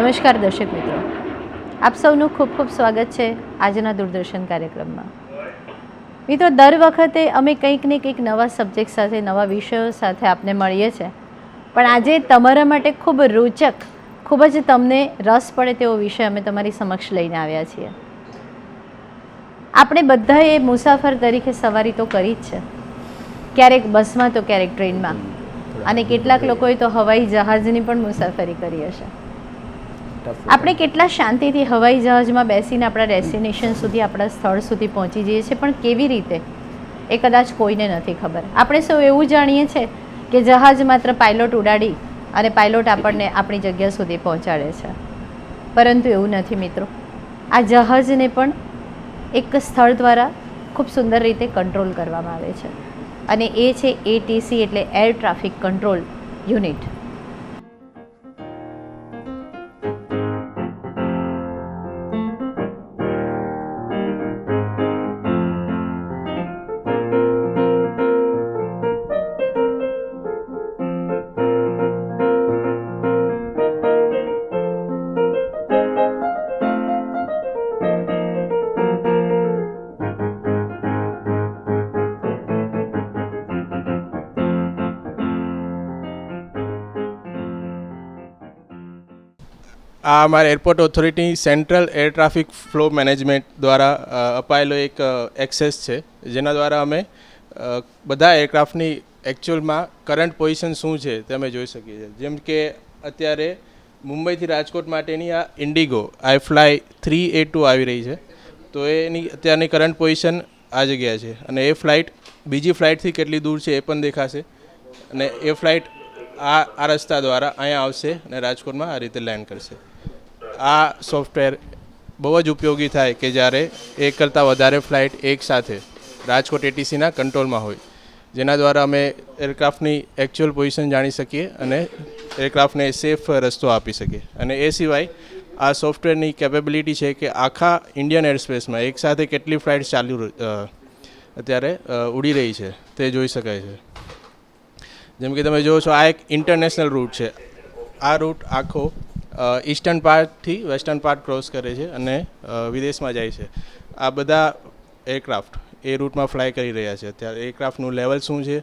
નમસ્કાર દર્શક મિત્રો, આપ સૌનું ખૂબ ખૂબ સ્વાગત છે આજના દૂરદર્શન કાર્યક્રમમાં. મિત્રો, દર વખતે અમે કંઈક ને કંઈક નવા સબ્જેક્ટ સાથે, નવા વિષયો સાથે આપને મળીએ છીએ, પણ આજે તમારા માટે ખૂબ રોચક, ખૂબ જ તમને રસ પડે તેવો વિષય અમે તમારી સમક્ષ લઈને આવ્યા છીએ. આપણે બધાએ મુસાફર તરીકે સવારી તો કરી જ છે, ક્યારેક બસમાં તો ક્યારેક ટ્રેનમાં, અને કેટલાક લોકોએ તો હવાઈ જહાજની પણ મુસાફરી કરી હશે. આપણે કેટલા શાંતિથી હવાઈ જહાજમાં બેસીને આપણા ડેસ્ટિનેશન સુધી, આપણા સ્થળ સુધી પહોંચી જઈએ છીએ, પણ કેવી રીતે એ કદાચ કોઈને નથી ખબર. આપણે સૌ એવું જાણીએ છીએ કે જહાજ માત્ર પાયલોટ ઉડાડી અને પાયલોટ આપણને આપણી જગ્યા સુધી પહોંચાડે છે, પરંતુ એવું નથી મિત્રો. આ જહાજને પણ એક સ્થળ દ્વારા ખૂબ સુંદર રીતે કંટ્રોલ કરવામાં આવે છે, અને એ છે ATC એટલે એર ટ્રાફિક કંટ્રોલ યુનિટ. આ અમારા airport authority central air traffic flow management દ્વારા અપાયેલો એક એક્સેસ છે, જેના દ્વારા અમે બધા એરક્રાફ્ટની એકચ્યુઅલમાં કરંટ પોઝિશન શું છે તે અમે જોઈ શકીએ છીએ. જેમ કે અત્યારે મુંબઈથી રાજકોટ માટેની આ ઇન્ડિગો iFly 382 આવી રહી છે, તો એની અત્યારની કરંટ પોઝિશન આ જગ્યા છે, અને એ ફ્લાઇટ બીજી ફ્લાઇટથી કેટલી દૂર છે એ પણ દેખાશે, અને એ ફ્લાઇટ આ રસ્તા દ્વારા અહીંયા આવશે અને રાજકોટમાં આ રીતે લેન્ડ કરશે. આ સોફ્ટવેર બહુ જ ઉપયોગી થાય કે જ્યારે એક કરતાં વધારે ફ્લાઇટ એકસાથે રાજકોટ ATCના કંટ્રોલમાં હોય, જેના દ્વારા અમે એરક્રાફ્ટની એકચ્યુઅલ પોઝિશન જાણી શકીએ અને એરક્રાફ્ટને સેફ રસ્તો આપી શકીએ. અને એ સિવાય આ સોફ્ટવેરની કેપેબિલિટી છે કે આખા ઇન્ડિયન એરસ્પેસમાં એકસાથે કેટલી ફ્લાઇટ્સ અત્યારે ઉડી રહી છે તે જોઈ શકાય છે. જેમ કે તમે જુઓ છો, આ એક ઇન્ટરનેશનલ રૂટ છે. આ રૂટ આખો ઈસ્ટર્ન પાર્ટથી વેસ્ટર્ન પાર્ટ ક્રોસ કરે છે અને વિદેશમાં જાય છે. આ બધા એરક્રાફ્ટ એ રૂટમાં ફ્લાય કરી રહ્યા છે. અત્યારે એરક્રાફ્ટનું લેવલ શું છે,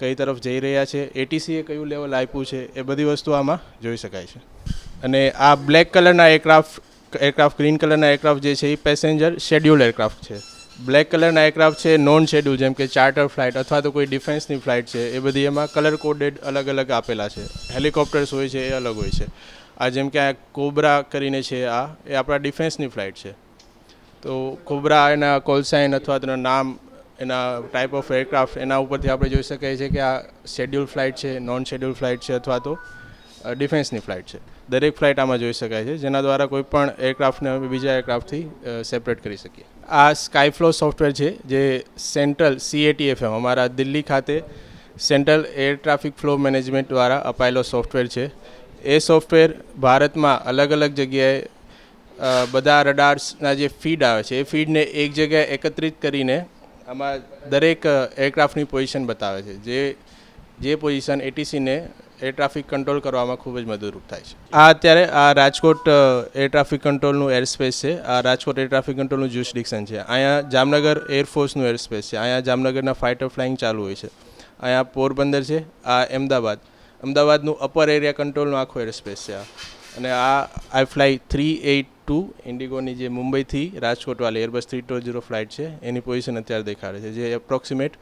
કઈ તરફ જઈ રહ્યા છે, ATCએ કયું લેવલ આપ્યું છે, એ બધી વસ્તુ આમાં જોઈ શકાય છે. અને આ બ્લેક કલરના એરક્રાફ્ટ ગ્રીન કલરના એરક્રાફ્ટ જે છે એ પેસેન્જર શેડ્યુલ એરક્રાફ્ટ છે. બ્લેક કલરના એરક્રાફ્ટ છે નોન શેડ્યુલ, જેમ કે ચાર્ટર ફ્લાઇટ અથવા તો કોઈ ડિફેન્સની ફ્લાઇટ છે, એ બધી એમાં કલર કોડેડ અલગ અલગ આપેલા છે. હેલિકોપ્ટર્સ હોય છે એ અલગ હોય છે. આ જેમ કે આ કોબ્રા કરીને છે, આ એ આપણા ડિફેન્સની ફ્લાઇટ છે. તો કોબ્રા એના કોલ સાઇન અથવા તેનું નામ, એના ટાઈપ ઓફ એરક્રાફ્ટ, એના ઉપરથી આપણે જોઈ શકીએ છીએ કે આ શેડ્યુલ ફ્લાઇટ છે, નોન શેડ્યુલ ફ્લાઇટ છે અથવા તો ડિફેન્સની ફ્લાઇટ છે. દરેક ફ્લાઇટ આમાં જોઈ શકાય છે, જેના દ્વારા કોઈ પણ એરક્રાફ્ટને અમે બીજા એરક્રાફ્ટથી સેપરેટ કરી શકીએ. આ સ્કાયફ્લો સોફ્ટવેર છે, જે સેન્ટ્રલ CATFM અમારા દિલ્હી ખાતે central air traffic flow management દ્વારા અપાયેલો સોફ્ટવેર છે. એ સોફ્ટવેર ભારતમાં અલગ અલગ જગ્યાએ બધા રડાર્સના જે ફીડ આવે છે, એ ફીડને એક જગ્યાએ એકત્રિત કરીને આમાં દરેક એરક્રાફ્ટની પોઝિશન બતાવે છે, જે પોઝિશન ATCને એર ટ્રાફિક કંટ્રોલ કરવામાં ખૂબ જ મદદરૂપ થાય છે. આ અત્યારે આ રાજકોટ એર ટ્રાફિક કંટ્રોલનું એરસ્પેસ છે. આ રાજકોટ એર ટ્રાફિક કંટ્રોલનું જ્યુરિસડિક્શન છે. અહીંયા જામનગર એરફોર્સનું એરસ્પેસ છે. અહીંયા જામનગરના ફાઇટર ફ્લાઇંગ ચાલુ હોય છે. અહીંયા પોરબંદર છે. આ અમદાવાદનું અપર એરિયા કંટ્રોલનું આખો એરસ્પેસ છે. અને આ iFly 382 ઇન્ડિગોની જે મુંબઈથી રાજકોટવાળી Airbus 320 ફ્લાઇટ છે, એની પોઝિશન અત્યારે દેખાડે છે, જે એપ્રોક્સિમેટ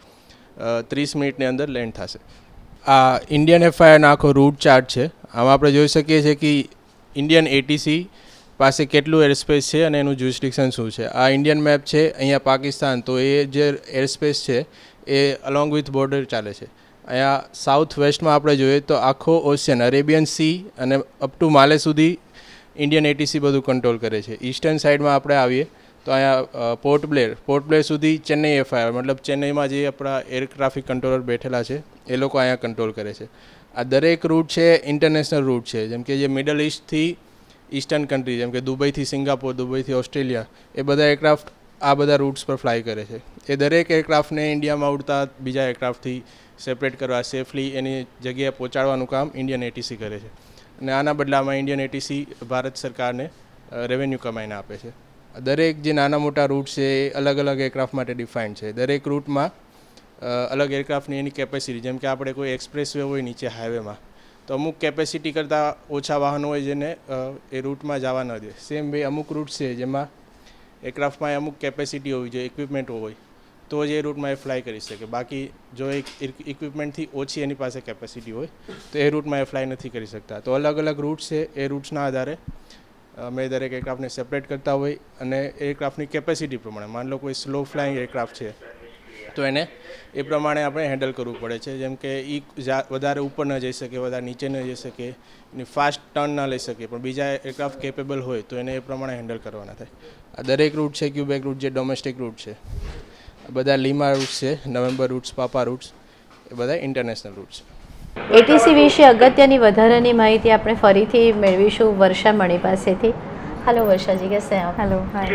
30 મિનિટની અંદર લેન્ડ થશે. આ ઇન્ડિયન FIRનો આખો રૂટ ચાર્ટ છે. આમાં આપણે જોઈ શકીએ છીએ કે ઇન્ડિયન ATC પાસે કેટલું એરસ્પેસ છે અને એનું જ્યુરિસડિક્શન શું છે. આ ઇન્ડિયન મેપ છે, અહીંયા પાકિસ્તાન, તો એ જે એરસ્પેસ છે એ અલોંગ વિથ બોર્ડર ચાલે છે. અહીંયા સાઉથ વેસ્ટમાં આપણે જોઈએ તો આખો ઓશિયન, અરેબિયન સી અને અપ ટુ માલે સુધી ઇન્ડિયન ATC બધું કંટ્રોલ કરે છે. ઈસ્ટર્ન સાઈડમાં આપણે આવીએ તો અહીંયા પોર્ટ બ્લેર સુધી ચેન્નઈ FIR, મતલબ ચેન્નઈમાં જે આપણા એર ટ્રાફિક કંટ્રોલર બેઠેલા છે એ લોકો અહીંયા કંટ્રોલ કરે છે. આ દરેક રૂટ છે ઇન્ટરનેશનલ રૂટ છે, જેમ કે જે મિડલ ઇસ્ટથી ઈસ્ટર્ન કન્ટ્રી, જેમ કે દુબઈથી સિંગાપોર, દુબઈથી ઓસ્ટ્રેલિયા, એ બધા એરક્રાફ્ટ આ બધા રૂટ્સ પર ફ્લાય કરે છે. એ દરેક એરક્રાફ્ટને ઇન્ડિયામાં ઉડતા બીજા એરક્રાફ્ટથી સેપરેટ કરવા, સેફલી એની જગ્યાએ પહોંચાડવાનું કામ ઇન્ડિયન ATC કરે છે. અને આના બદલામાં ઇન્ડિયન એટીસી ભારત સરકારને રેવન્યુ કમાઈને આપે છે. દરેક જે નાના મોટા રૂટ છે એ અલગ અલગ એરક્રાફ્ટ માટે ડિફાઇન્ડ છે. દરેક રૂટમાં અલગ એરક્રાફ્ટની એની કેપેસિટી, જેમ કે આપણે કોઈ એક્સપ્રેસ વે હોય નીચે હાઈવેમાં, તો અમુક કેપેસિટી કરતાં ઓછા વાહનો હોય જેને એ રૂટમાં જવા ન દે. સેમ વે અમુક રૂટ છે જેમાં એરક્રાફ્ટમાં અમુક કેપેસિટી હોવી જોઈએ, ઇક્વિપમેન્ટ હોય તો જ એ રૂટમાં એ ફ્લાય કરી શકે. બાકી જો એક ઇક્વિપમેન્ટથી ઓછી એની પાસે કેપેસિટી હોય તો એ રૂટમાં એ ફ્લાય નથી કરી શકતા. તો અલગ અલગ રૂટ છે, એ રૂટ્સના આધારે અમે દરેક એરક્રાફ્ટને સેપરેટ કરતા હોય અને એરક્રાફ્ટની કેપેસિટી પ્રમાણે, માન લો કોઈ સ્લો ફ્લાઇંગ એરક્રાફ્ટ છે તો એને એ પ્રમાણે આપણે હેન્ડલ કરવું પડે છે. જેમ કે એ વધારે ઉપર ન જઈ શકે, વધારે નીચે ન જઈ શકે, એની ફાસ્ટ ટર્ન ન લઈ શકે, પણ બીજા એરક્રાફ્ટ કેપેબલ હોય તો એને એ પ્રમાણે હેન્ડલ કરવાના થાય. આ દરેક રૂટ છે, ક્યુબેક રૂટ જે ડોમેસ્ટિક રૂટ છે, બધા લીમા રૂટ્સ છે, નવેમ્બર રૂટ્સ, પાપા રૂટ્સ, એ બધા ઇન્ટરનેશનલ રૂટ્સ છે. એટીસી વિશે અગત્યની વધારાની માહિતી આપણે ફરીથી મેળવીશું વર્ષા મણી પાસેથી. हेलो वर्षा जी, कैसे हैं आप? हेलो, हाय,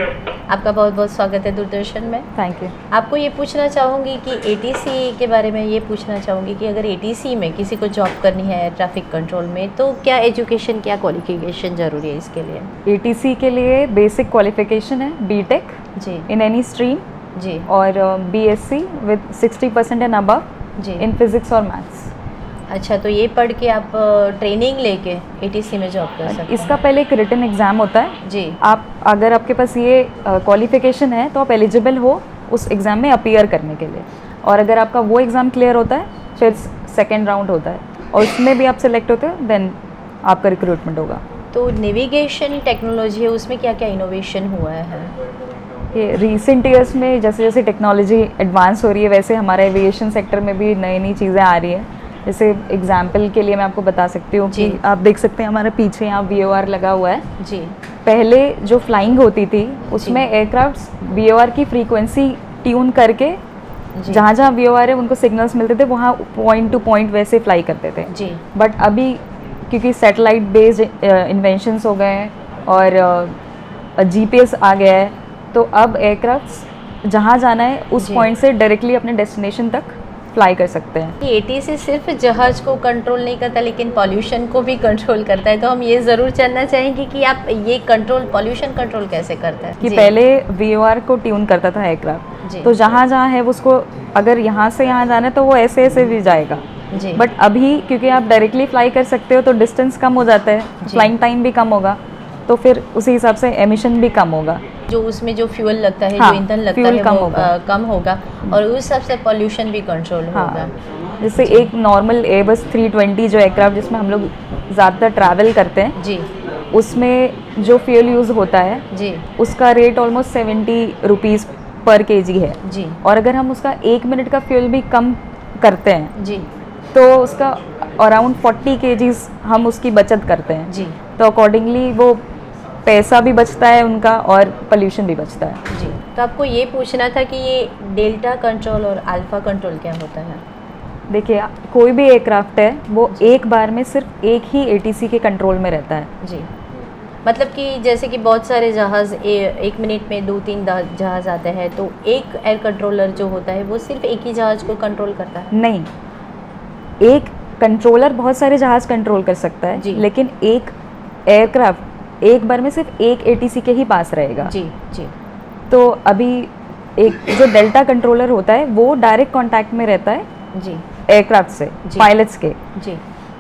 आपका बहुत बहुत स्वागत है दूरदर्शन में. Thank you. आपको ये पूछना चाहूँगी कि एटीसी के बारे में ये पूछना चाहूँगी कि अगर एटीसी में किसी को जॉब करनी है ट्रैफिक कंट्रोल में, तो क्या एजुकेशन, क्या क्वालिफिकेशन ज़रूरी है इसके लिए? एटीसी के लिए बेसिक क्वालिफिकेशन है बीटेक जी इन एनी स्ट्रीम जी और बीएससी विद 60% एंड अबव जी. इन फिजिक्स और मैथ्स. अच्छा, तो ये पढ़ के आप ट्रेनिंग लेके एटीसी में जॉब कर सकते हैं. इसका पहले एक रिटन एग्ज़ाम होता है. जी आप अगर आपके पास ये क्वालिफिकेशन है तो आप एलिजिबल हो उस एग्ज़ाम में अपीयर करने के लिए. और अगर आपका वो एग्ज़ाम क्लियर होता है फिर सेकेंड राउंड होता है और उसमें भी आप सेलेक्ट होते हो देन आपका रिक्रूटमेंट होगा. तो नेविगेशन टेक्नोलॉजी है, उसमें क्या क्या इनोवेशन हुआ है? ये रिसेंट ईयर्स में जैसे जैसे टेक्नोलॉजी एडवांस हो रही है वैसे हमारा एविएशन सेक्टर में भी नई नई चीज़ें आ रही हैं. जैसे एग्जाम्पल के लिए मैं आपको बता सकती हूँ कि आप देख सकते हैं हमारे पीछे यहाँ VOR लगा हुआ है जी. पहले जो फ्लाइंग होती थी उसमें एयरक्राफ्ट VOR की फ्रीक्वेंसी ट्यून करके जहाँ जहाँ VOR है उनको सिग्नल्स मिलते थे वहाँ पॉइंट टू पॉइंट वैसे फ्लाई करते थे जी. बट अभी क्योंकि सैटेलाइट बेस्ड इन्वेंशंस हो गए हैं और GPS आ गया है तो अब एयरक्राफ्ट जहाँ जाना है उस पॉइंट से डायरेक्टली अपने डेस्टिनेशन तक फ्लाई कर सकते हैं. कि एटीसी सिर्फ जहाज को कंट्रोल नहीं करता लेकिन पॉल्यूशन को भी कंट्रोल करता है, तो हम ये ज़रूर जानना चाहेंगे कि आप ये कंट्रोल, पॉल्यूशन कंट्रोल कैसे करता है? कि जी. पहले VOR को ट्यून करता था जी. एयरक्राफ्ट, तो जहाँ जहाँ है उसको अगर यहाँ से यहाँ जाना है तो वो ऐसे ऐसे भी जाएगा. जी. बट अभी क्योंकि आप डायरेक्टली फ्लाई कर सकते हो तो डिस्टेंस कम हो जाता है, फ्लाइंग टाइम भी कम होगा, तो फिर उसी हिसाब से एमिशन भी कम होगा. जो उसमें जो फ्यूल लगता है, हाँ, जो ईंधन लगता फ्यूल है कम वो होगा. कम होगा और उस हिसाब से पॉल्यूशन भी कंट्रोल हाँ, होगा. जैसे एक नॉर्मल Airbus 320 जो एयरक्राफ्ट जिसमें हम लोग ज़्यादातर ट्रैवल करते हैं जी उसमें जो फ्यूल यूज़ होता है जी उसका रेट ऑलमोस्ट 70 रुपीज़ पर kg है. जी और अगर हम उसका 1 मिनट का फ्यूल भी कम करते हैं जी तो उसका अराउंड 40 kgs हम उसकी बचत करते हैं. जी तो अकॉर्डिंगली वो पैसा भी बचता है उनका और पोल्यूशन भी बचता है. जी. तो आपको ये पूछना था कि ये डेल्टा कंट्रोल और अल्फा कंट्रोल क्या होता है? देखिए कोई भी एयरक्राफ्ट है वो एक बार में सिर्फ एक ही ATC के कंट्रोल में रहता है. जी. मतलब कि जैसे कि बहुत सारे जहाज़ एक मिनट में 2-3 जहाज़ आते हैं, तो एक एयर कंट्रोलर जो होता है वो सिर्फ एक ही जहाज़ को कंट्रोल करता है? नहीं, एक कंट्रोलर बहुत सारे जहाज़ कंट्रोल कर सकता है जी. लेकिन एक एयरक्राफ्ट एक बार में सिर्फ एक ATC के ही पास रहेगा. जी जी तो अभी एक जो डेल्टा कंट्रोलर होता है वो डायरेक्ट कांटेक्ट में रहता है जी एयरक्राफ्ट से, जी. पायलट्स के, जी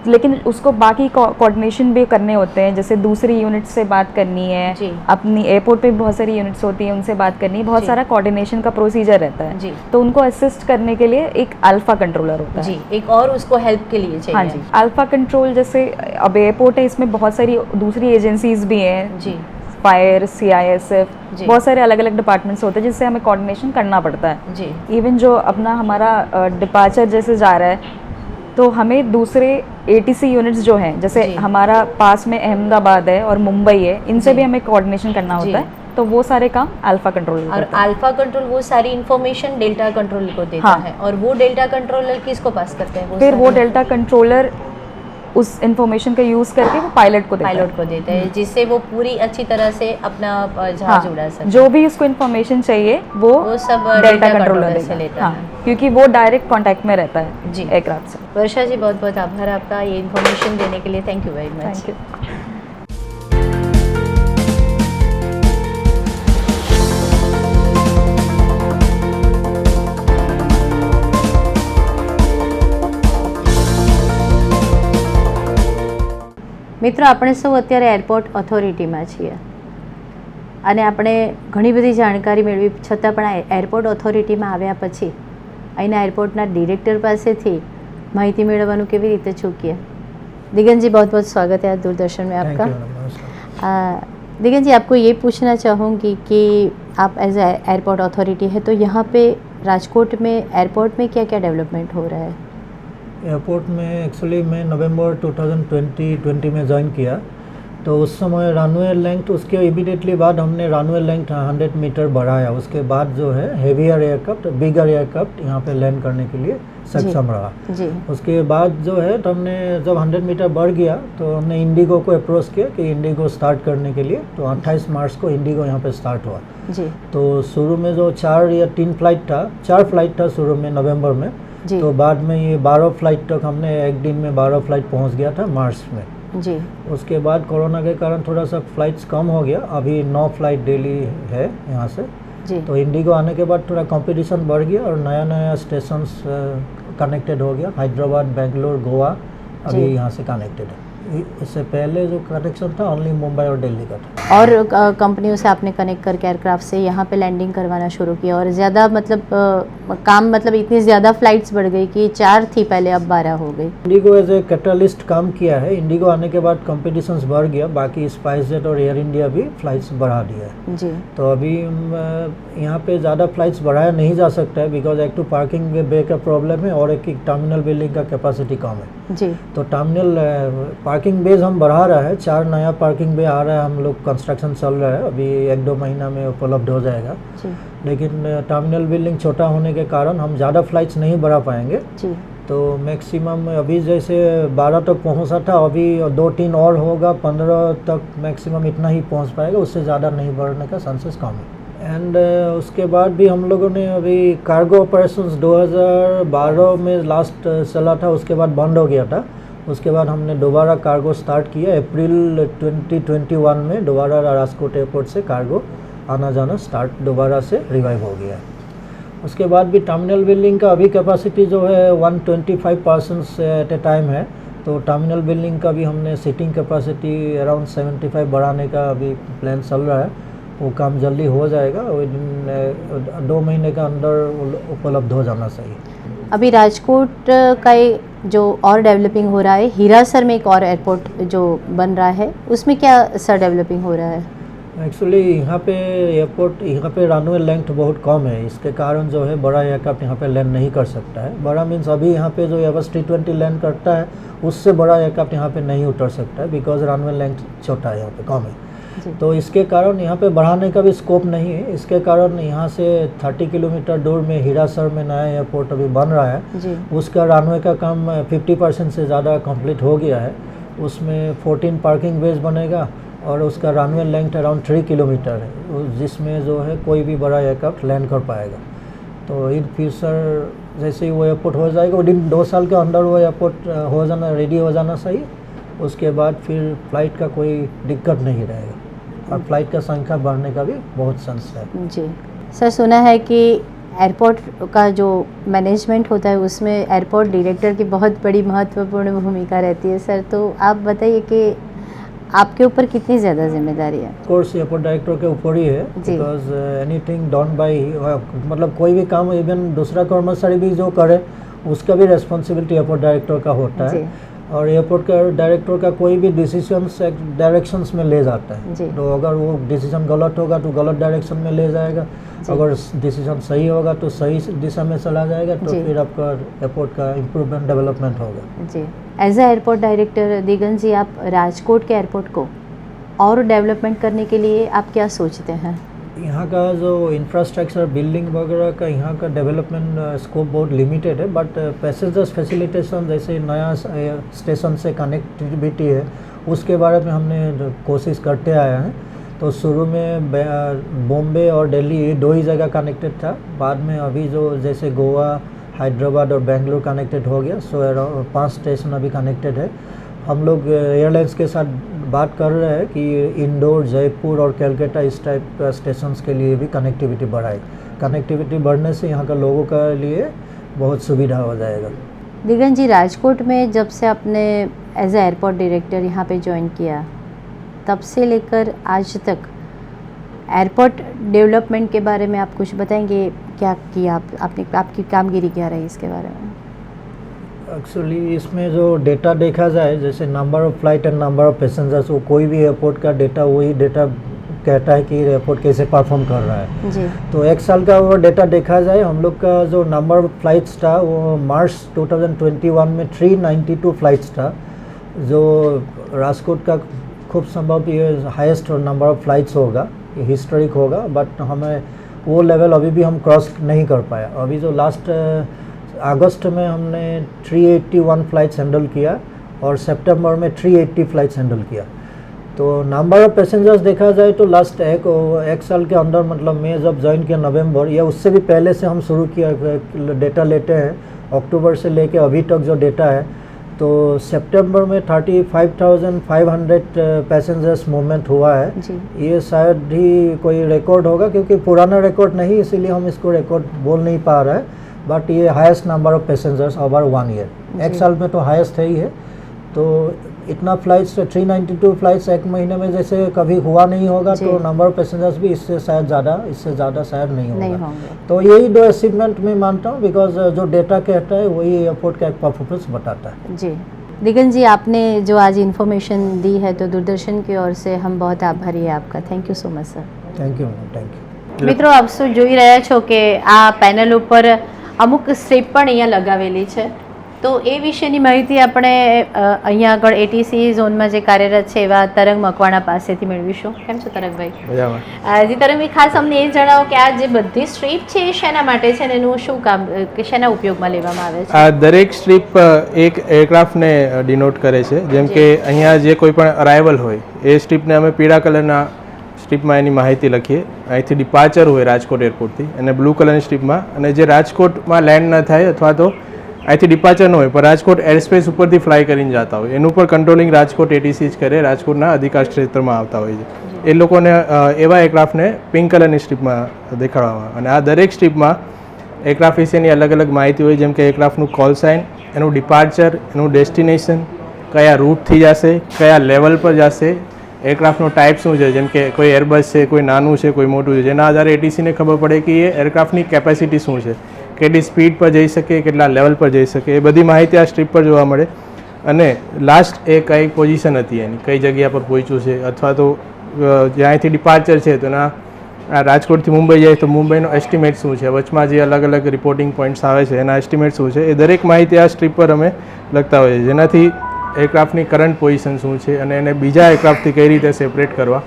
लेकिन उसको बाकी कोऑर्डिनेशन भी करने होते हैं. जैसे दूसरी यूनिट से बात करनी है, जी. अपनी एयरपोर्ट पे भी बहुत सारी यूनिट्स होती हैं उनसे बात करनी है, बहुत जी. सारा कोऑर्डिनेशन का प्रोसीजर रहता है. जी. तो उनको असिस्ट करने के लिए एक अल्फा कंट्रोलर होता है. जी. एक और उसको हेल्प के लिए चाहिए. हाँ जी. अल्फा कंट्रोल जैसे अब एयरपोर्ट है इसमें बहुत सारी दूसरी एजेंसीज भी हैं, जी फायर, CISF, जी. बहुत सारे अलग अलग डिपार्टमेंट्स होते हैं जिससे हमें कोऑर्डिनेशन करना पड़ता है. जी इवन जो अपना हमारा डिपार्चर जैसे जा रहा है तो हमें दूसरे ATC यूनिट्स जो हैं जैसे जी. हमारा पास में अहमदाबाद है और मुंबई है, इनसे जी. भी हमें कोऑर्डिनेशन करना जी. होता है. तो वो सारे काम अल्फा कंट्रोलर और करता है. अल्फा कंट्रोल वो सारी इंफॉर्मेशन डेल्टा कंट्रोल को देता हाँ. है, और वो डेल्टा कंट्रोलर किसको पास करते हैं? फिर वो सारी- डेल्टा कंट्रोलर उस इंफॉर्मेशन का यूज़ करके वो पायलट को देता है। पायलट को देते हैं, जिससे वो पूरी अच्छी तरह से अपना जहाज उड़ा सके। जो भी उसको इन्फॉर्मेशन चाहिए वो सब डेल्टा कंट्रोलर कंट्रोलर से देगा। लेता है। क्योंकि वो डायरेक्ट कांटेक्ट में रहता है जी। एयरक्राफ्ट से। वर्षा जी, बहुत बहुत आभार आपका ये इन्फॉर्मेशन देने के लिए। Thank you very much. Thank you. મિત્રો, આપણે સૌ અત્યારે એરપોર્ટ ઓથોરિટીમાં છીએ અને આપણે ઘણી બધી જાણકારી મેળવી છતાં પણ આ એરપોર્ટ ઓથોરિટીમાં આવ્યા પછી અહીંના એરપોર્ટના ડિરેક્ટર પાસેથી માહિતી મેળવવાનું કેવી રીતે ચૂકીએ? દિગંતજી, बहुत बहुत स्वागत है आज दूरदर्शन में आपका। दिगंत जी, आपको ये पूछना चाहूँगी कि आप एज एयरपोर्ट अथॉरिटी है, तो यहाँ पे राजकोट में एयरपोर्ट में क्या क्या डेवलपमेंट हो रहा है? एयरपोर्ट में एक्चुअली मैं नवंबर 2020 में ज्वाइन किया, तो उस समय रनवे लेंथ, उसके इमीडिएटली बाद हमने रनवे लेंथ 100 मीटर बढ़ाया। उसके बाद जो है हेवियर एयरक्राफ्ट, बिगर एयरक्राफ्ट यहाँ पे लैंड करने के लिए सक्षम रहा। जी। उसके बाद जो है तो हमने जब 100 मीटर बढ़ गया तो हमने इंडिगो को अप्रोच किया कि इंडिगो स्टार्ट करने के लिए, तो 28 मार्च को इंडिगो यहाँ पे स्टार्ट हुआ। जी। तो शुरू में जो 4 या 3 फ्लाइट था, 4 फ्लाइट था शुरू में नवंबर में, जी। तो बाद में ये 12 फ्लाइट तक हमने एक दिन में 12 फ्लाइट पहुंच गया था मार्च में। जी। उसके बाद कोरोना के कारण थोड़ा सा फ्लाइट्स कम हो गया, अभी 9 फ्लाइट डेली है यहाँ से। जी। तो इंडिगो आने के बाद थोड़ा कंपटीशन बढ़ गया और नया नया स्टेशंस कनेक्टेड हो गया। हैदराबाद, बेंगलोर, गोवा अभी जी। यहाँ से कनेक्टेड है। इससे पहले जो कनेक्शन था ओनली मुंबई और दिल्ली का था। और कंपनियों से आपने कनेक्ट करके एयरक्राफ्ट से यहाँ पे लैंडिंग करवाना शुरू किया और ज़्यादा मतलब काम, मतलब इतनी ज़्यादा फ्लाइट्स बढ़ गई कि 4 थी पहले, अब 12 हो गई। इंडिगो एज ए कैटलिस्ट काम किया है। इंडिगो आने के बाद कंपटीशंस बढ़ गया, बाकी स्पाइसजेट और एयर इंडिया भी फ्लाइट्स बढ़ा दिया है। जी। तो अभी यहाँ पे ज़्यादा फ्लाइट्स बढ़ाया नहीं जा सकता है, बिकॉज एक तो पार्किंग बे का प्रॉब्लम है और एक टर्मिनल बिल्डिंग का कैपेसिटी कम है। जी। तो टर्मिनल पार्किंग बेज हम बढ़ा रहा है, 4 नया पार्किंग बे आ रहा है, हम लोग कंस्ट्रक्शन चल रहा है, अभी 1-2 महीना में उपलब्ध हो जाएगा। जी। लेकिन टर्मिनल बिल्डिंग छोटा होने के कारण हम ज़्यादा फ्लाइट्स नहीं बढ़ा पाएंगे। जी। तो मैक्सिमम अभी जैसे 12 तक पहुंचा था, अभी 2-3 और होगा, 15 तक मैक्सिमम इतना ही पहुंच पाएगा, उससे ज़्यादा नहीं बढ़ने का चांसेस कम है। एंड उसके बाद भी हम लोगों ने अभी कार्गो ऑपरेशंस 2012 में लास्ट चला था, उसके बाद बंद हो गया था। उसके बाद हमने दोबारा कार्गो स्टार्ट किया, अप्रैल 2021 में दोबारा राजकोट एयरपोर्ट से कार्गो आना जाना स्टार्ट दोबारा से रिवाइव हो गया। उसके बाद भी टर्मिनल बिल्डिंग का अभी कैपेसिटी जो है 125 पर्सन्स एट ए टाइम है, तो टर्मिनल बिल्डिंग का भी हमने सीटिंग कैपेसिटी अराउंड 75 बढ़ाने का अभी प्लान चल रहा है। वो काम जल्दी हो जाएगा, विद 2 महीने के अंदर उपलब्ध हो जाना चाहिए। अभी राजकोट का जो और डेवलपिंग हो रहा है, हीरासर में एक और एयरपोर्ट जो बन रहा है, उसमें क्या सर डेवलपिंग हो रहा है? एक्चुअली यहाँ पे एयरपोर्ट, यहाँ पे रनवे लेंथ बहुत कम है, इसके कारण जो है बड़ा एयरक्राफ्ट यहाँ पे लैंड नहीं कर सकता है। बड़ा मीन्स अभी यहाँ पे जो एयरबस T20 लैंड करता है, उससे बड़ा एयरक्राफ्ट यहाँ पे नहीं उतर सकता है, बिकॉज रनवे लेंथ छोटा है, यहाँ पे कम है। तो इसके कारण यहाँ पे बढ़ाने का भी स्कोप नहीं है। इसके कारण यहाँ से 30 किलोमीटर दूर में हीरासर में नया एयरपोर्ट अभी बन रहा है। जी। उसका रनवे का काम 50% से ज़्यादा कंप्लीट हो गया है। उसमें 14 पार्किंग बेज बनेगा और उसका रनवे लेंथ अराउंड 3 किलोमीटर है, जिसमें जो है कोई भी बड़ा एयरक्राफ्ट लैंड कर पाएगा। तो इन फ्यूचर जैसे ही वो एयरपोर्ट हो जाएगा, विदिन 2 साल के अंदर वो एयरपोर्ट हो जाना, रेडी हो जाना चाहिए। उसके बाद फिर फ्लाइट का कोई दिक्कत नहीं रहेगा और फ्लाइट का संख्या बढ़ने का भी बहुत चांस है। जी सर, सुना है कि एयरपोर्ट का जो मैनेजमेंट होता है उसमें एयरपोर्ट डायरेक्टर की बहुत बड़ी महत्वपूर्ण भूमिका रहती है सर, तो आप बताइए कि आपके ऊपर कितनी ज़्यादा जिम्मेदारी है? कोर्स एयरपोर्ट डायरेक्टर के ऊपर ही है, बिकॉज एनीथिंग डन बाय, मतलब कोई भी काम इवन दूसरा कर्मचारी भी जो करे उसका भी रेस्पॉन्सिबिलिटी एयरपोर्ट डायरेक्टर का होता है। और एयरपोर्ट का डायरेक्टर का कोई भी डिसीजंस डायरेक्शंस में ले जाता है। तो अगर वो डिसीजन गलत होगा तो गलत डायरेक्शन में ले जाएगा, अगर डिसीजन सही होगा तो सही दिशा में चला जाएगा, तो फिर आपका एयरपोर्ट का इम्प्रूवमेंट डेवलपमेंट होगा। जी। एज ए एयरपोर्ट डायरेक्टर दिगंत जी, आप राजकोट के एयरपोर्ट को और डेवलपमेंट करने के लिए आप क्या सोचते हैं? यहाँ का जो इंफ्रास्ट्रक्चर बिल्डिंग वगैरह का यहाँ का डेवलपमेंट स्कोप बहुत लिमिटेड है, बट पैसेंजर्स फैसिलिटेशन जैसे नया स्टेशन से कनेक्टिविटी है उसके बारे में हमने कोशिश करते आए हैं। तो शुरू में बॉम्बे और दिल्ली ये 2 ही जगह कनेक्टेड था, बाद में अभी जो जैसे गोवा, हैदराबाद और बेंगलुरु कनेक्टेड हो गया, सो 5 स्टेशन अभी कनेक्टेड है। हम लोग एयरलाइंस के साथ बात कर रहे हैं कि इंदौर, जयपुर और कलकत्ता इस टाइप स्टेशंस के लिए भी कनेक्टिविटी बढ़ाए। कनेक्टिविटी बढ़ने से यहाँ का लोगों का लिए बहुत सुविधा हो जाएगा। दिगंत जी, राजकोट में जब से आपने एज ए एयरपोर्ट डायरेक्टर यहाँ पे ज्वाइन किया, तब से लेकर आज तक एयरपोर्ट डेवलपमेंट के बारे में आप कुछ बताएंगे? क्या किया आपने, आपकी कामगिरी क्या रही इसके बारे में? एक्चुअली इसमें जो डेटा देखा जाए, जैसे number of flight and number of passengers, वो कोई भी एयरपोर्ट का डेटा वही डेटा कहता है कि एयरपोर्ट कैसे परफॉर्म कर रहा है। जी। तो 1 साल का वो डेटा देखा जाए, हम लोग का जो नंबर ऑफ़ फ्लाइट्स था वो मार्च 2021 में 392 फ्लाइट्स था, जो राजकोट का खूब संभव ये हाईएस्ट नंबर ऑफ़ फ्लाइट्स होगा, ये हिस्टोरिक होगा, बट हमें वो लेवल अभी भी हम क्रॉस नहीं कर पाया। अभी जो लास्ट अगस्त में हमने 381 फ्लाइट्स हैंडल किया और सितंबर में 380 फ्लाइट्स हैंडल किया। तो नंबर ऑफ़ पैसेंजर्स देखा जाए तो लास्ट एक साल के अंदर, मतलब मैं जब ज्वाइन किया नवंबर या उससे भी पहले से हम शुरू किया डेटा लेते हैं, अक्टूबर से लेके अभी तक जो डेटा है, तो सितंबर में 35,500 पैसेंजर्स मूवमेंट हुआ है जी। ये शायद ही कोई रिकॉर्ड होगा, क्योंकि पुराना रिकॉर्ड नहीं, इसीलिए हम इसको रिकॉर्ड बोल नहीं पा रहे हैं, बट ये highest number of passengers over 1 year. एक साल में तो हाईएस्ट है ही है। तो इतना फ्लाइट्स 392 फ्लाइट्स एक महीने में जैसे कभी हुआ नहीं होगा, तो नंबर ऑफ़ पैसेंजर्स भी इससे ज़्यादा शायद नहीं होगा। तो यही 2 अचीवमेंट मैं मानता हूँ, बिकॉज जो डेटा कहता है वही एयरपोर्ट का एक परफॉर्मेंस बताता है। जी। दिगंत जी, आपने जो आज इन्फॉर्मेशन दी है तो दूरदर्शन की ओर से हम बहुत आभारी है आपका। Thank you so much sir. Thank you ma'am, thank you. મિત્રો, આપ શું જોઈ રહ્યા છો કે આ પેનલ ઉપર અમુક સ્ટ્રીપ પણ અહીંયા લગાવેલી છે, તો એ વિશેની માહિતી આપણે અહીંયા આગળ એટીસી ઝોનમાં જે કાર્યરત છે એવા તરંગ મકવાણા પાસેથી મેળવીશું। કેમ છો તરંગભાઈ? મજામાં। જી તરંગભાઈ, ખાસ અમને એ જણાવો કે આ જે બધી સ્ટ્રીપ છે એ શેના માટે છે અને એનું શું કામ, કે શેના ઉપયોગમાં લેવામાં આવે છે? આ દરેક સ્ટ્રીપ એક એરક્રાફ્ટને ડિનોટ કરે છે। જેમ કે અહીંયા જે કોઈ પણ અરાઇવલ હોય એ સ્ટ્રીપને અમે પીળા કલરના સ્ટ્રીપમાં એની માહિતી લખીએ। અહીંથી ડિપાર્ચર હોય રાજકોટ એરપોર્ટથી, અને બ્લુ કલરની સ્ટ્રીપમાં, અને જે રાજકોટમાં લેન્ડ ન થાય અથવા તો અહીંથી ડિપાર્ચર ન હોય પણ રાજકોટ એરસ્પેસ ઉપરથી ફ્લાય કરીને જતા હોય, એનું પણ કંટ્રોલિંગ રાજકોટ એટીસી જ કરે, રાજકોટના અધિકાર ક્ષેત્રમાં આવતા હોય છે। એ લોકોને એવા એરક્રાફ્ટને પિંક કલરની સ્ટ્રીપમાં દેખાડવામાં, અને આ દરેક સ્ટ્રીપમાં એરક્રાફ્ટ વિશેની અલગ અલગ માહિતી હોય, જેમ કે એરક્રાફ્ટનું કોલ સાઇન, એનું ડિપાર્ચર, એનું ડેસ્ટિનેશન, કયા રૂટથી જશે, કયા લેવલ પર જશે, એરક્રાફ્ટનો ટાઈપ શું છે, જેમ કે કોઈ એરબસ છે, કોઈ નાનું છે, કોઈ મોટું છે, જેના આધારે એટીસીને ખબર પડે કે એ એરક્રાફ્ટની કેપેસિટી શું છે, કેટલી સ્પીડ પર જઈ શકે, કેટલા લેવલ પર જઈ શકે, એ બધી માહિતી આ સ્ટ્રીપ પર જોવા મળે। અને લાસ્ટ એ કઈ પોઝિશન હતી એની, કઈ જગ્યા પર પહોંચ્યું છે, અથવા તો જ્યાંથી ડિપાર્ચર છે તો એના રાજકોટથી મુંબઈ જાય તો મુંબઈનો એસ્ટિમેટ શું છે, વચમાં જે અલગ અલગ રિપોર્ટિંગ પોઈન્ટ્સ આવે છે એના એસ્ટિમેટ શું છે, એ દરેક માહિતી આ સ્ટ્રીપ પર અમે લખતા હોઈએ છીએ, જેનાથી એરક્રાફ્ટની કરંટ પોઝિશન શું છે અને એને બીજા એરક્રાફ્ટથી કઈ રીતે સેપરેટ કરવા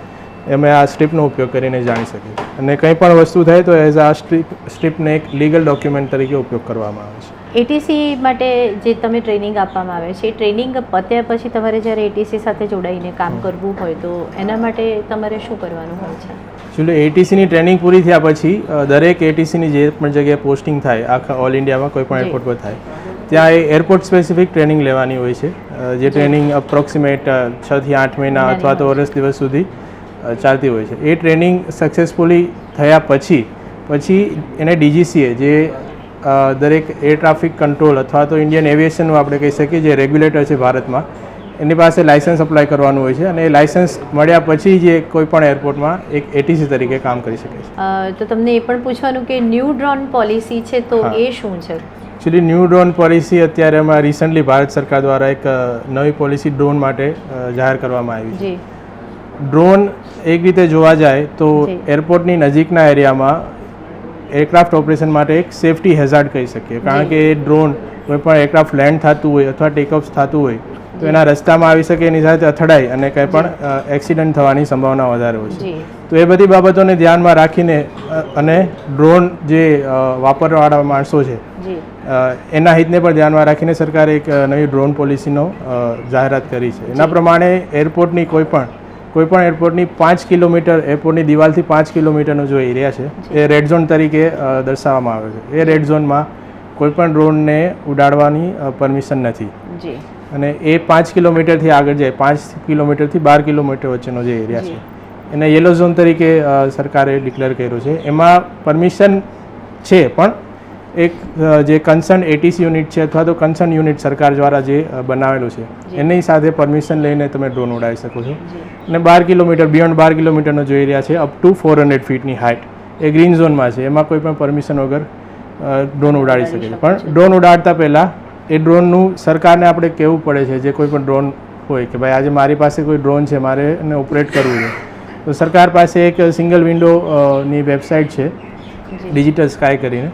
અમે આ સ્ટ્રીપનો ઉપયોગ કરીને જાણી શકીએ। અને કંઈ પણ વસ્તુ થાય તો એઝ આ સ્ટ્રીપને એક લીગલ ડોક્યુમેન્ટ તરીકે ઉપયોગ કરવામાં આવે છે। એટીસી માટે જે તમે ટ્રેનિંગ આપવામાં આવે છે, એ ટ્રેનિંગ પત્યા પછી તમારે જ્યારે એટીસી સાથે જોડાઈને કામ કરવું હોય તો એના માટે તમારે શું કરવાનું હોય છે? એકચ્યુઅલી એટીસીની ટ્રેનિંગ પૂરી થયા પછી દરેક એટીસીની જે પણ જગ્યાએ પોસ્ટિંગ થાય, આખા ઓલ ઇન્ડિયામાં કોઈ પણ એરપોર્ટ પર થાય, ત્યાં એ એરપોર્ટ સ્પેસિફિક ટ્રેનિંગ લેવાની હોય છે, જે ટ્રેનિંગ અપ્રોક્સિમેટ 6 થી 8 મહિના અથવા તો વર્ષ દિવસ સુધી ચાલતી હોય છે। એ ટ્રેનિંગ સક્સેસફુલી થયા પછી એને ડીજીસીએ, જે દરેક એર ટ્રાફિક કંટ્રોલ અથવા તો ઇન્ડિયન એવિએશનનું આપણે કહી શકીએ જે રેગ્યુલેટર છે ભારતમાં, એની પાસે લાઇસન્સ અપ્લાય કરવાનું હોય છે, અને એ લાઇસન્સ મળ્યા પછી જે કોઈ પણ એરપોર્ટમાં એક એટીસી તરીકે કામ કરી શકે છે। તો તમને એ પણ પૂછવાનું કે ન્યૂ ડ્રોન પોલિસી છે તો એ શું છે? એકચ્યુઅલી ન્યૂ ડ્રોન પોલિસી અત્યારે એમાં રિસન્ટલી ભારત સરકાર દ્વારા એક નવી પોલિસી ડ્રોન માટે જાહેર કરવામાં આવી છે। ડ્રોન એક રીતે જોવા જાય તો એરપોર્ટની નજીકના એરિયામાં એરક્રાફ્ટ ઓપરેશન માટે એક સેફટી હેઝાર્ડ કહી શકીએ, કારણ કે એ ડ્રોન કોઈ પણ એરક્રાફ્ટ લેન્ડ થતું હોય અથવા ટેકઓફ થતું હોય તો એના રસ્તામાં આવી શકે, એની સાથે અથડાઈ અને કંઈ પણ એક્સિડન્ટ થવાની સંભાવના વધારે હોય છે. જી તો એ બધી બાબતોને ધ્યાનમાં રાખીને અને ડ્રોન જે વાપરવાવાળા માણસો છે જી એના હિતને પણ ધ્યાનમાં રાખીને સરકારે એક નવી ડ્રોન પોલિસીનો જાહેરાત કરી છે. એના પ્રમાણે એરપોર્ટની કોઈ પણ એરપોર્ટની 5 કિલોમીટર, એરપોર્ટની દિવાલથી 5 કિલોમીટરનો જો એરિયા છે એ રેડ ઝોન તરીકે દર્શાવવામાં આવે છે. એ રેડ ઝોનમાં કોઈ પણ ડ્રોનને ઉડાડવાની પરમિશન નથી. જી અને એ 5 કિલોમીટરથી આગળ જાય, 5 કિલોમીટરથી 12 કિલોમીટર વચ્ચેનો જે એરિયા છે એને યલો ઝોન તરીકે સરકારે ડિક્લેર કર્યો છે. એમાં પરમિશન છે, પણ એક જે કન્સર્ન એટીસી યુનિટ છે અથવા તો કન્સર્ન યુનિટ સરકાર દ્વારા જે બનાવેલું છે એની સાથે પરમિશન લઈને તમે ડ્રોન ઉડાડી શકો છો. અને 12 કિલોમીટર, બિયોન્ડ 12 કિલોમીટરનો જે એરિયા છે અપ ટુ 400 ફીટની હાઇટ એ ગ્રીન ઝોનમાં છે. એમાં કોઈ પણ પરમિશન વગર ડ્રોન ઉડાડી શકે છે. પણ ડ્રોન ઉડાડતા પહેલાં એ ડ્રોનનું સરકારને આપણે કહેવું પડે છે, જે કોઈ પણ ડ્રોન હોય કે ભાઈ આજે મારી પાસે કોઈ ડ્રોન છે, મારે એને ઓપરેટ કરવું છે, તો સરકાર પાસે એક સિંગલ વિન્ડોની વેબસાઇટ છે ડિજિટલ સ્કાય કરીને.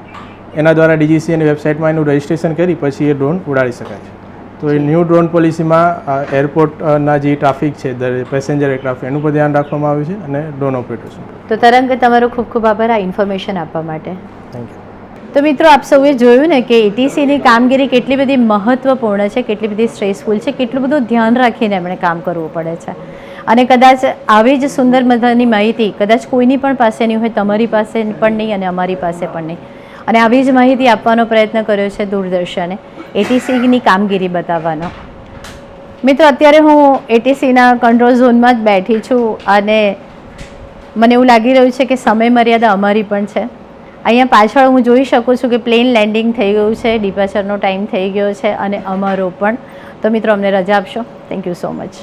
એના દ્વારા ડીજીસીએની વેબસાઇટમાં એનું રજિસ્ટ્રેશન કરી પછી એ ડ્રોન ઉડાડી શકાય છે. તો એ ન્યૂ ડ્રોન પોલિસીમાં એરપોર્ટના જે ટ્રાફિક છે, પેસેન્જર એરક્રાફ્ટ, એનું પણ ધ્યાન રાખવામાં આવ્યું છે અને ડ્રોન ઓપરેટર્સ. તો તરંગ, તમારો ખૂબ ખૂબ આભાર આ ઇન્ફોર્મેશન આપવા માટે. Thank you. તો મિત્રો, આપ સૌએ જોયું ને કે એટીસીની કામગીરી કેટલી બધી મહત્વપૂર્ણ છે, કેટલી બધી સ્ટ્રેસફુલ છે, કેટલું બધું ધ્યાન રાખીને એમણે કામ કરવું પડે છે. અને કદાચ આવી જ સુંદર મજાની માહિતી કદાચ કોઈની પણ પાસે નહીં હોય, તમારી પાસે પણ નહીં અને અમારી પાસે પણ નહીં. અને આવી જ માહિતી આપવાનો પ્રયત્ન કર્યો છે દૂરદર્શને, એટીસીની કામગીરી બતાવવાનો. મિત્રો, અત્યારે હું એટીસીના કંટ્રોલ ઝોનમાં જ બેઠી છું અને મને એવું લાગી રહ્યું છે કે સમય મર્યાદા અમારી પણ છે. અહીંયા પાછળ હું જોઈ શકું છું કે પ્લેન લેન્ડિંગ થઈ ગયું છે, ડિપાર્ચરનો ટાઈમ થઈ ગયો છે અને અમારો પણ. તો મિત્રો, અમને રજા આપશો. Thank you so much.